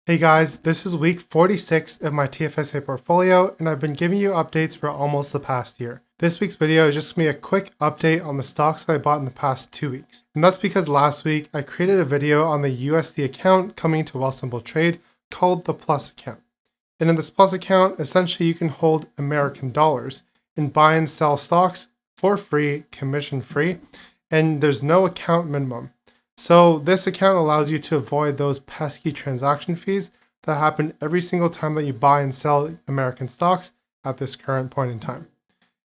Hey guys, this is week 46 of my TFSA portfolio, and I've been giving you updates for almost the past year. This week's video is just going to be a quick update on the stocks that I bought in the past 2 weeks. And that's because last week I created a video on the USD account coming to Wealthsimple Trade called the Plus account. And in this Plus account, essentially you can hold American dollars and buy and sell stocks for free, commission free, and there's no account minimum. So this account allows you to avoid those pesky transaction fees that happen every single time that you buy and sell American stocks at this current point in time.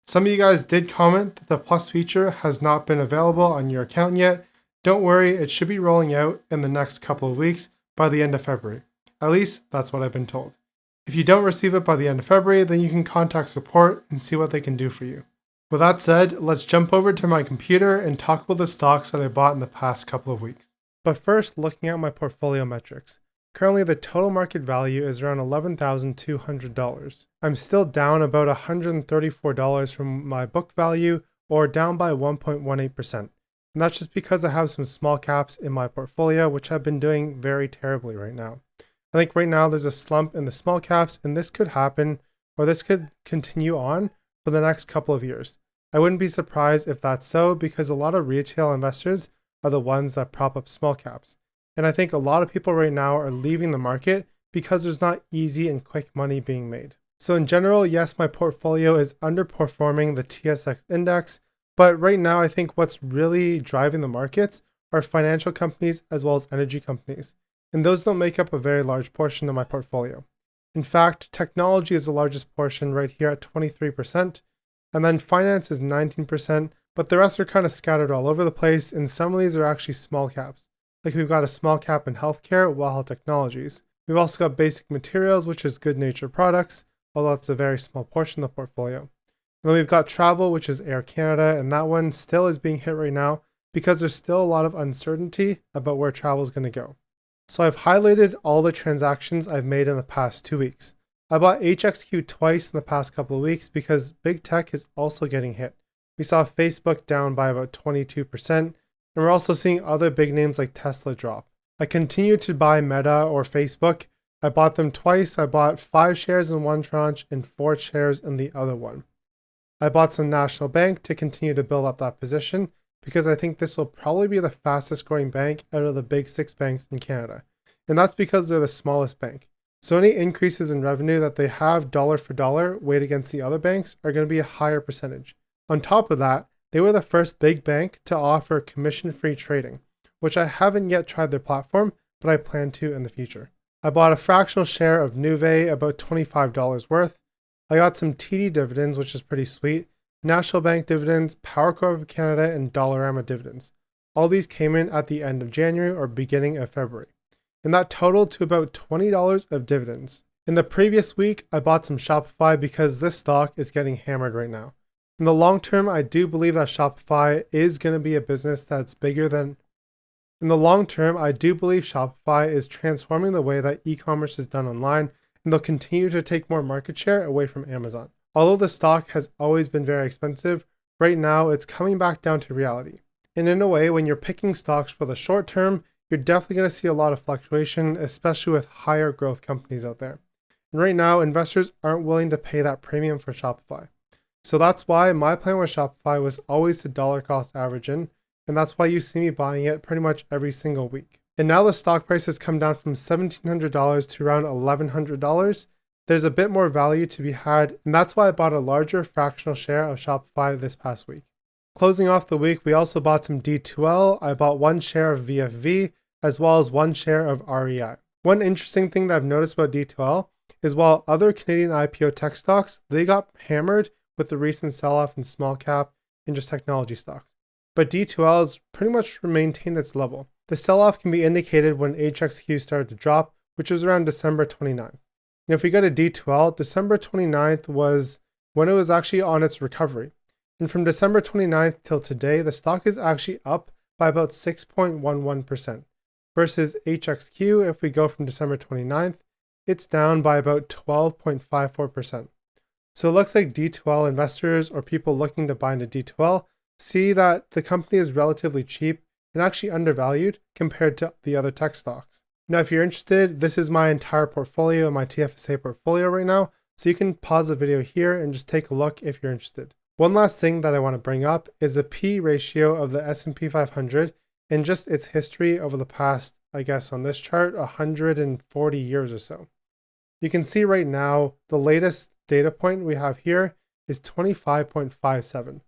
Some of you guys did comment that the Plus feature has not been available on your account yet. Don't worry, it should be rolling out in the next couple of weeks by the end of February. At least that's what I've been told. If you don't receive it by the end of February, then you can contact support and see what they can do for you. With that said, let's jump over to my computer and talk about the stocks that I bought in the past couple of weeks. But first, looking at my portfolio metrics. Currently, the total market value is around $11,200. I'm still down about $134 from my book value, or down by 1.18%. And that's just because I have some small caps in my portfolio, which have been doing very terribly right now. I think right now there's a slump in the small caps, and this could happen, or this could continue on for the next couple of years. I wouldn't be surprised if that's so, because a lot of retail investors are the ones that prop up small caps. And I think a lot of people right now are leaving the market because there's not easy and quick money being made. So in general, yes, my portfolio is underperforming the TSX index, but right now I think what's really driving the markets are financial companies as well as energy companies. And those don't make up a very large portion of my portfolio. In fact, technology is the largest portion right here at 23%. And then finance is 19%, but the rest are kind of scattered all over the place, and some of these are actually small caps. Like we've got a small cap in healthcare, Borrowell Technologies. We've also got basic materials, which is good nature products, although it's a very small portion of the portfolio. And then we've got travel, which is Air Canada, and that one still is being hit right now because there's still a lot of uncertainty about where travel is going to go. So I've highlighted all the transactions I've made in the past 2 weeks. I bought HXQ twice in the past couple of weeks because big tech is also getting hit. We saw Facebook down by about 22%, and we're also seeing other big names like Tesla drop. I continue to buy Meta or Facebook. I bought them twice. I bought 5 shares in one tranche and 4 shares in the other one. I bought some National Bank to continue to build up that position because I think this will probably be the fastest growing bank out of the big 6 banks in Canada. And that's because they're the smallest bank. So any increases in revenue that they have dollar for dollar weighed against the other banks are going to be a higher percentage. On top of that, they were the first big bank to offer commission-free trading, which I haven't yet tried their platform, but I plan to in the future. I bought a fractional share of Nuvei, about $25 worth. I got some TD dividends, which is pretty sweet, National Bank dividends, Power Corp of Canada, and Dollarama dividends. All these came in at the end of January or beginning of February. And that totaled to about $20 of dividends. In the previous week, I bought some Shopify because this stock is getting hammered right now. In the long term, I do believe that Shopify is going to be a business that's bigger than... In the long term, I do believe Shopify is transforming the way that e-commerce is done online, and they'll continue to take more market share away from Amazon. Although the stock has always been very expensive, right now it's coming back down to reality. And in a way, when you're picking stocks for the short term, you're definitely going to see a lot of fluctuation, especially with higher growth companies out there. And right now, investors aren't willing to pay that premium for Shopify. So that's why my plan with Shopify was always to dollar cost average in, and that's why you see me buying it pretty much every single week. And now the stock price has come down from $1,700 to around $1,100. There's a bit more value to be had, and that's why I bought a larger fractional share of Shopify this past week. Closing off the week, we also bought some D2L. I bought 1 share of VFV, as well as 1 share of REI. One interesting thing that I've noticed about D2L is while other Canadian IPO tech stocks, they got hammered with the recent sell-off in small cap and just technology stocks. But D2L has pretty much maintained its level. The sell-off can be indicated when HXQ started to drop, which was around December 29th. And if we go to D2L, December 29th was when it was actually on its recovery. And from December 29th till today, the stock is actually up by about 6.11%. Versus HXQ, if we go from December 29th, it's down by about 12.54%. So it looks like D2L investors or people looking to buy into D2L see that the company is relatively cheap and actually undervalued compared to the other tech stocks. Now, if you're interested, this is my entire portfolio, my TFSA portfolio right now. So you can pause the video here and just take a look if you're interested. One last thing that I want to bring up is the P ratio of the S&P 500 and just its history over the past, I guess on this chart, 140 years or so. You can see right now, the latest data point we have here is 25.57.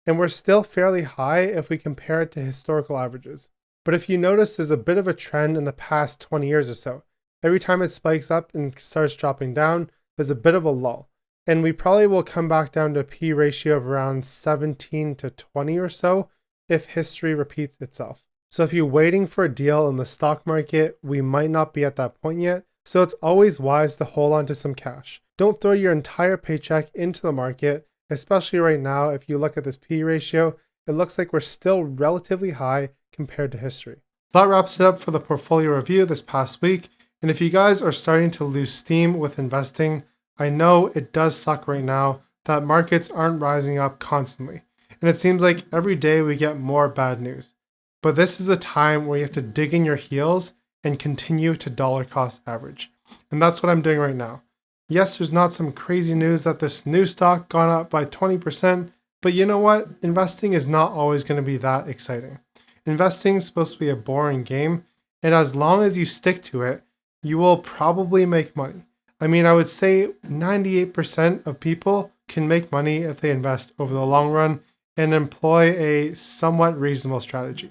And we're still fairly high if we compare it to historical averages. But if you notice, there's a bit of a trend in the past 20 years or so. Every time it spikes up and starts dropping down, there's a bit of a lull. And we probably will come back down to a P ratio of around 17 to 20 or so if history repeats itself. So if you're waiting for a deal in the stock market, we might not be at that point yet. So it's always wise to hold on to some cash. Don't throw your entire paycheck into the market, especially right now. If you look at this P ratio, it looks like we're still relatively high compared to history. So that wraps it up for the portfolio review this past week. And if you guys are starting to lose steam with investing, I know it does suck right now that markets aren't rising up constantly. And it seems like every day we get more bad news. But this is a time where you have to dig in your heels and continue to dollar cost average. And that's what I'm doing right now. Yes, there's not some crazy news that this new stock gone up by 20%, but you know what? Investing is not always going to be that exciting. Investing is supposed to be a boring game, and as long as you stick to it, you will probably make money. I mean, I would say 98% of people can make money if they invest over the long run and employ a somewhat reasonable strategy.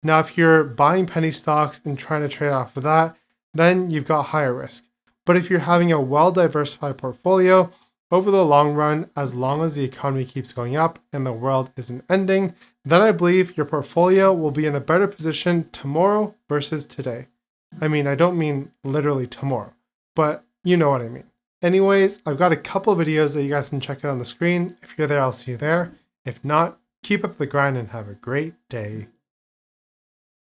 Now, if you're buying penny stocks and trying to trade off of that, then you've got higher risk. But if you're having a well-diversified portfolio, over the long run, as long as the economy keeps going up and the world isn't ending, then I believe your portfolio will be in a better position tomorrow versus today. I mean, I don't mean literally tomorrow, but you know what I mean. Anyways, I've got a couple of videos that you guys can check out on the screen. If you're there, I'll see you there. If not, keep up the grind and have a great day.